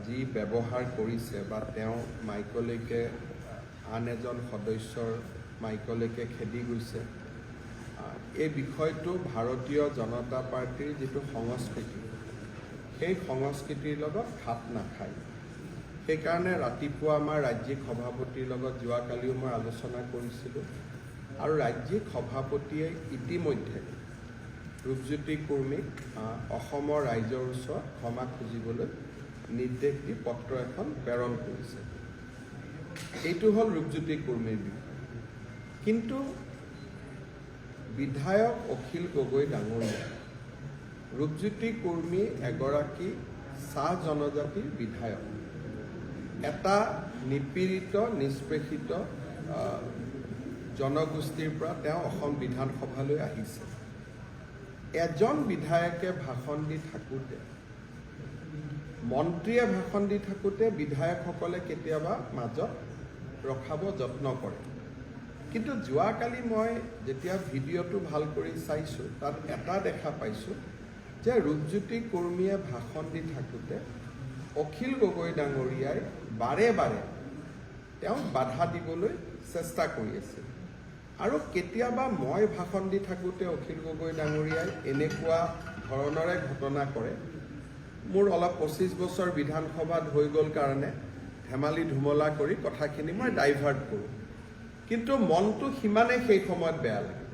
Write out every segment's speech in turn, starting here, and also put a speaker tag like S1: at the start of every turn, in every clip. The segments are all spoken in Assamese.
S1: যি ব্যৱহাৰ কৰিছে বা তেওঁ মাইকলৈকে আন এজন সদস্যৰ মাইকলৈকে খেদি গৈছে, এই বিষয়টো ভাৰতীয় জনতা পাৰ্টিৰ যিটো সংস্কৃতি, সেই সংস্কৃতিৰ লগত খাপ নাখায়। সেইকাৰণে ৰাতিপুৱা আমাৰ ৰাজ্যিক সভাপতিৰ লগত যোৱাকালিও মই আলোচনা কৰিছিলোঁ আৰু ৰাজ্যিক সভাপতিয়ে ইতিমধ্যে ৰূপজ্যোতি কুৰ্মীক অসমৰ ৰাইজৰ ওচৰত ক্ষমা খুজিবলৈ নিৰ্দেশ দি পত্ৰ এখন প্ৰেৰণ কৰিছে। এইটো হ'ল ৰূপজ্যোতি কুৰ্মীৰ বিষয়। কিন্তু বিধায়ক অখিল গগৈ ডাঙৰীয়া, ৰূপজ্যোতি কুৰ্মী এগৰাকী চাহ জনজাতিৰ বিধায়ক, এটা নিপীড়িত নিষ্পেষিত জনগোষ্ঠীৰ পৰা তেওঁ অসম বিধানসভালৈ আহিছে। এজন বিধায়কে ভাষণ দি থাকোঁতে, মন্ত্ৰীয়ে ভাষণ দি থাকোঁতে বিধায়কসকলে কেতিয়াবা মাজত ৰখাব যত্ন কৰে। কিন্তু যোৱাকালি মই যেতিয়া ভিডিঅ'টো ভাল কৰি চাইছোঁ, তাত এটা দেখা পাইছোঁ যে ৰূপজ্যোতি কুৰ্মীয়ে ভাষণ দি থাকোঁতে অখিল গগৈ ডাঙৰীয়াই বাৰে বাৰে তেওঁক বাধা দিবলৈ চেষ্টা কৰি আছিল। আৰু কেতিয়াবা মই ভাষণ দি থাকোঁতে অখিল গগৈ ডাঙৰীয়াই এনেকুৱা ধৰণৰে ঘটনা কৰে। মোৰ অলপ 25 বছৰ বিধানসভাত হৈ গ'ল কাৰণে ধেমালি ধুমলা কৰি কথাখিনি মই ডাইভাৰ্ট কৰোঁ, কিন্তু মনটো সিমানে সেই সময়ত বেয়া লাগে।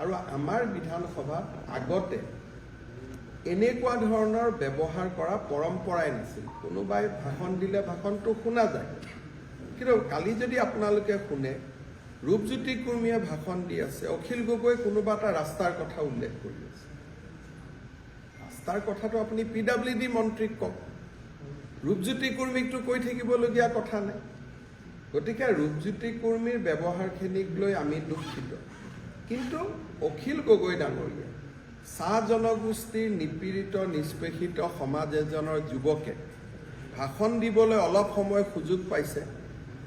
S1: আৰু আমাৰ বিধানসভাত আগতে এনেকুৱা ধৰণৰ ব্যৱহাৰ কৰা পৰম্পৰাই নাছিল। কোনোবাই ভাষণ দিলে ভাষণটো শুনা যায়, কিন্তু কালি যদি আপোনালোকে শুনে, ৰূপজ্যোতি কুৰ্মীয়ে ভাষণ দি আছে, অখিল গগৈ কোনোবা এটা ৰাস্তাৰ কথা উল্লেখ কৰি আছে। ৰাস্তাৰ কথাটো আপুনি PWD মন্ত্ৰীক কওক, ৰূপজ্যোতি কুৰ্মীকটো কৈ থাকিবলগীয়া কথা নাই। গতিকে ৰূপজ্যোতি কুৰ্মীৰ ব্যৱহাৰখিনিক লৈ আমি দুখিত। কিন্তু অখিল গগৈ ডাঙৰীয়া চাহ জনগোষ্ঠীৰ নিপীড়িত নিষ্পেষিত সমাজ এজনৰ যুৱকে ভাষণ দিবলৈ অলপ সময় সুযোগ পাইছে,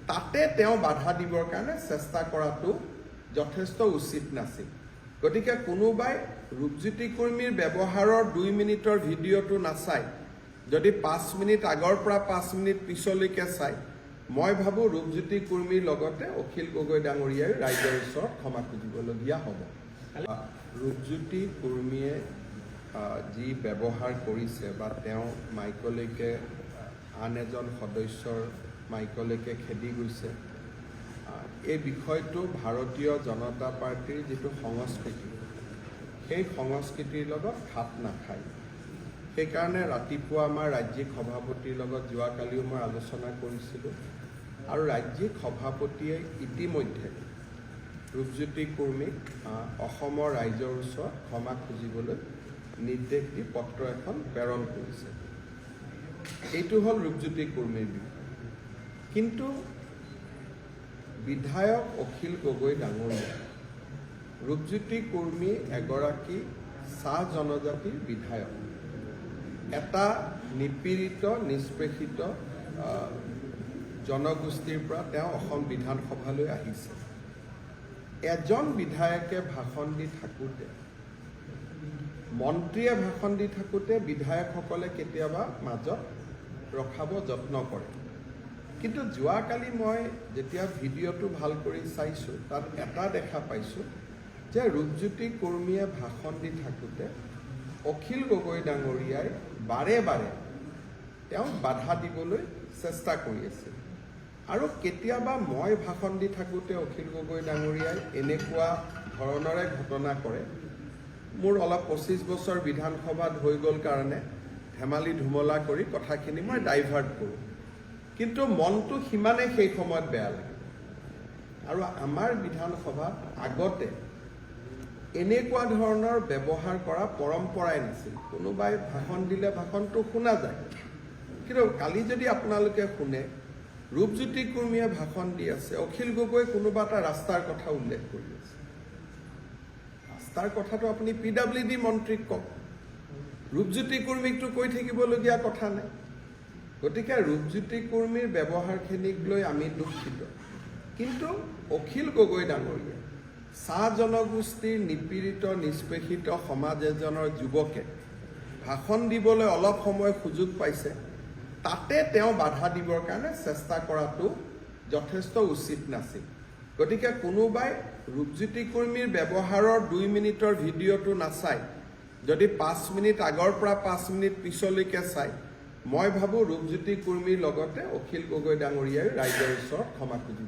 S1: তাতে তেওঁ বাধা দিবৰ কাৰণে চেষ্টা কৰাটো যথেষ্ট উচিত নাছিল। গতিকে কোনোবাই ৰূপজ্যোতি কুৰ্মীৰ ব্যৱহাৰৰ 2 মিনিটৰ ভিডিঅ'টো নাচায়, যদি 5 মিনিট আগৰ পৰা 5 মিনিট পিছলৈকে চায়, মই ভাবোঁ ৰূপজ্যোতি কুৰ্মীৰ লগতে অখিল গগৈ ডাঙৰীয়াই ৰাইজৰ ওচৰত ক্ষমা খুজিবলগীয়া হ'ব। ৰূপজ্যোতি কুৰ্মীয়ে যি ব্যৱহাৰ কৰিছে বা তেওঁ মাইকলৈকে আন এজন সদস্যৰ মাইকলৈকে খেদি গৈছে, এই বিষয়টো ভাৰতীয় জনতা পাৰ্টিৰ যিটো সংস্কৃতি, সেই সংস্কৃতিৰ লগত খাপ নাখায়। সেইকাৰণে ৰাতিপুৱা আমাৰ ৰাজ্যিক সভাপতিৰ লগত যোৱাকালিও মই আলোচনা কৰিছিলোঁ আৰু ৰাজ্যিক সভাপতিয়ে ইতিমধ্যে ৰূপজ্যোতি কুৰ্মীক অসমৰ ৰাইজৰ ওচৰত ক্ষমা খুজিবলৈ নিৰ্দেশ দি পত্ৰ এখন প্ৰেৰণ কৰিছে। এইটো হ'ল ৰূপজ্যোতি কুৰ্মীৰ বিষয়। কিন্তু বিধায়ক অখিল গগৈ ডাঙৰীয়া, ৰূপজ্যোতি কুৰ্মী এগৰাকী চাহ জনজাতিৰ বিধায়ক, এটা নিপীড়িত নিষ্পেষিত জনগোষ্ঠীৰ পৰা তেওঁ অসম বিধানসভালৈ আহিছে। এজন বিধায়কে ভাষণ দি থাকোঁতে, মন্ত্ৰীয়ে ভাষণ দি থাকোঁতে বিধায়কসকলে কেতিয়াবা মাজত ৰখাব যত্ন কৰে। কিন্তু যোৱাকালি মই যেতিয়া ভিডিঅ'টো ভাল কৰি চাইছোঁ, তাত এটা দেখা পাইছোঁ যে ৰূপজ্যোতি কুৰ্মীয়ে ভাষণ দি থাকোঁতে অখিল গগৈ ডাঙৰীয়াই বাৰে বাৰে তেওঁক বাধা দিবলৈ চেষ্টা কৰি আছিল। আৰু কেতিয়াবা মই ভাষণ দি থাকোঁতে অখিল গগৈ ডাঙৰীয়াই এনেকুৱা ধৰণৰে ঘটনা কৰে। মোৰ অলপ 25 বছৰ বিধানসভাত হৈ গ'ল কাৰণে ধেমালি ধুমলা কৰি কথাখিনি মই ডাইভাৰ্ট কৰোঁ, কিন্তু মনটো সিমানে সেই সময়ত বেয়া লাগে। আৰু আমাৰ বিধানসভাত আগতে এনেকুৱা ধৰণৰ ব্যৱহাৰ কৰা পৰম্পৰাই নাছিল। কোনোবাই ভাষণ দিলে ভাষণটো শুনা যায়, কিন্তু কালি যদি আপোনালোকে শুনে, ৰূপজ্যোতি কুৰ্মীয়ে ভাষণ দি আছে, অখিল গগৈ কোনোবা এটা ৰাস্তাৰ কথা উল্লেখ কৰি আছে। ৰাস্তাৰ কথাটো আপুনি PWD মন্ত্ৰীক কওক, ৰূপজ্যোতি কুৰ্মীকটো কৈ থাকিবলগীয়া কথা নাই। গতিকে ৰূপজ্যোতি কুৰ্মীৰ ব্যৱহাৰখিনিক লৈ আমি দুখিত। কিন্তু অখিল গগৈ ডাঙৰীয়া চাহ জনগোষ্ঠীৰ নিপীড়িত নিষ্পেষিত সমাজ এজনৰ যুৱকে ভাষণ দিবলৈ অলপ সময় সুযোগ পাইছে, তাতে তেওঁ বাধা দিবৰ কাৰণে চেষ্টা কৰাটো যথেষ্ট উচিত নাছিল গতিকে কোনোবাই ৰূপজ্যোতি কুৰ্মীৰ ব্যৱহাৰৰ 2 মিনিটৰ ভিডিঅ'টো নাচাই যদি 5 মিনিট আগৰ পৰা 5 মিনিট পিছলৈকে চাই মই ভাবোঁ ৰূপজ্যোতি কুৰ্মীৰ লগতে অখিল গগৈ ডাঙৰীয়াই ৰাইজৰ ওচৰত ক্ষমা খুজিব